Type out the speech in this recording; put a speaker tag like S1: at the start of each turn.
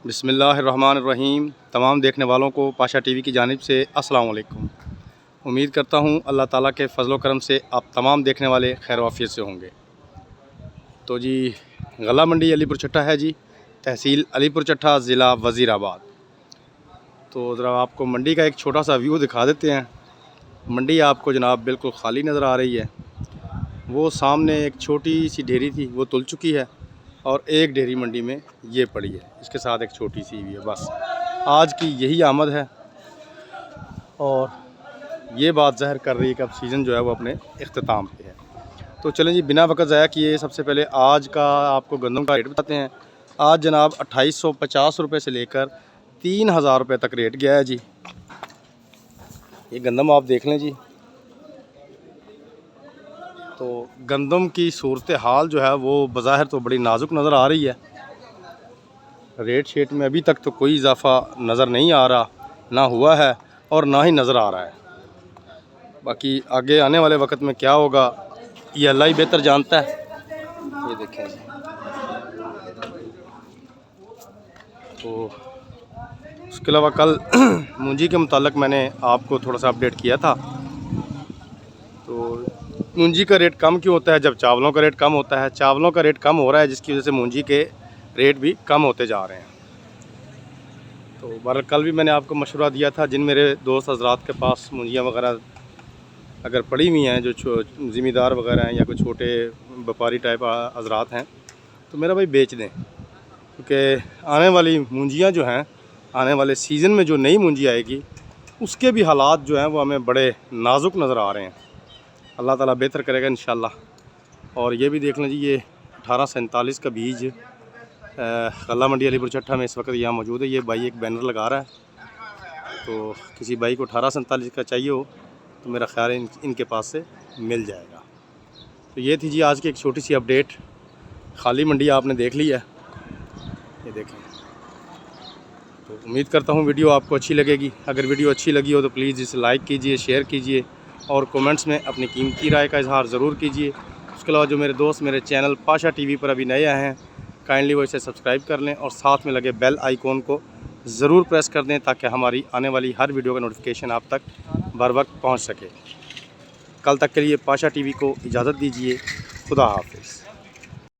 S1: बिस्मिल्लाहिर्रहमानिर्रहीम। तमाम देखने वालों को पाशा टीवी की जानिब से अस्सलाम वालेकुम। उम्मीद करता हूँ अल्लाह ताला के फ़ज़ल व करम से आप तमाम देखने वाले खैर वाफ़ियत से होंगे। तो जी गला मंडी अलीपुर चट्टा है जी, तहसील अलीपुर चट्टा, ज़िला वज़ीराबाद। तो ज़रा आपको मंडी का एक छोटा सा व्यू दिखा देते हैं। मंडी आपको जनाब बिल्कुल खाली नज़र आ रही है। वो सामने एक छोटी सी ढेरी थी, वो तुल चुकी है और एक ढेरी मंडी में ये पड़ी है, इसके साथ एक छोटी सी भी है। बस आज की यही आमद है और ये बात ज़ाहिर कर रही है कि अब सीज़न जो है वो अपने इख्तिताम पे है। तो चलें जी, बिना वक्त ज़ाया किए सबसे पहले आज का आपको गंदम का रेट बताते हैं। आज जनाब 2850 रुपये से लेकर 3000 रुपये तक रेट गया है जी। ये गंदम आप देख लें जी। तो गंदम की सूरत हाल जो है वो बज़ाहिर तो बड़ी नाजुक नज़र आ रही है। रेट शेट में अभी तक तो कोई इजाफ़ा नज़र नहीं आ रहा, ना हुआ है और ना ही नज़र आ रहा है। बाकी आगे आने वाले वक्त में क्या होगा ये अल्लाह ही बेहतर जानता है। ये देखें तो उसके अलावा कल मूंजी के मुताल्लिक मैंने आपको थोड़ा सा अपडेट किया था। तो मूंजी का रेट कम क्यों होता है जब चावलों का रेट कम होता है? चावलों का रेट कम हो रहा है जिसकी वजह से मूंजी के रेट भी कम होते जा रहे हैं। तो बहरहाल कल भी मैंने आपको मशवरा दिया था, जिन मेरे दोस्त हजरात के पास मूंजियाँ वगैरह अगर पड़ी हुई हैं, जो ज़िम्मेदार वगैरह हैं या कोई छोटे व्यापारी टाइप हजरात हैं, तो मेरा भाई बेच दें, क्योंकि आने वाली मूंजियाँ जो हैं, आने वाले सीज़न में जो नई मूंजी आएगी उसके भी हालात जो हैं वो हमें बड़े नाजुक नज़र आ रहे हैं। अल्लाह ताला बेहतर करेगा इंशाल्लाह। और ये भी देख लें जी, ये 1847 का बीज गला मंडी अलीपुर चट्टा में इस वक्त यहाँ मौजूद है। ये भाई एक बैनर लगा रहा है, तो किसी भाई को 1847 का चाहिए हो तो मेरा ख्याल है इनके पास से मिल जाएगा। तो ये थी जी आज की एक छोटी सी अपडेट। खाली मंडी आपने देख ली है, ये देखें। तो उम्मीद करता हूँ वीडियो आपको अच्छी लगेगी। अगर वीडियो अच्छी लगी हो तो प्लीज़ इसे लाइक कीजिए, शेयर कीजिए और कमेंट्स में अपनी कीमती राय का इजहार ज़रूर कीजिए। उसके अलावा जो मेरे दोस्त मेरे चैनल पाशा टीवी पर अभी नए आए हैं, काइंडली वो इसे सब्सक्राइब कर लें और साथ में लगे बेल आइकॉन को ज़रूर प्रेस कर दें ताकि हमारी आने वाली हर वीडियो का नोटिफिकेशन आप तक बर वक्त पहुँच सके। कल तक के लिए पाशा टीवी को इजाज़त दीजिए। खुदा हाफिज़।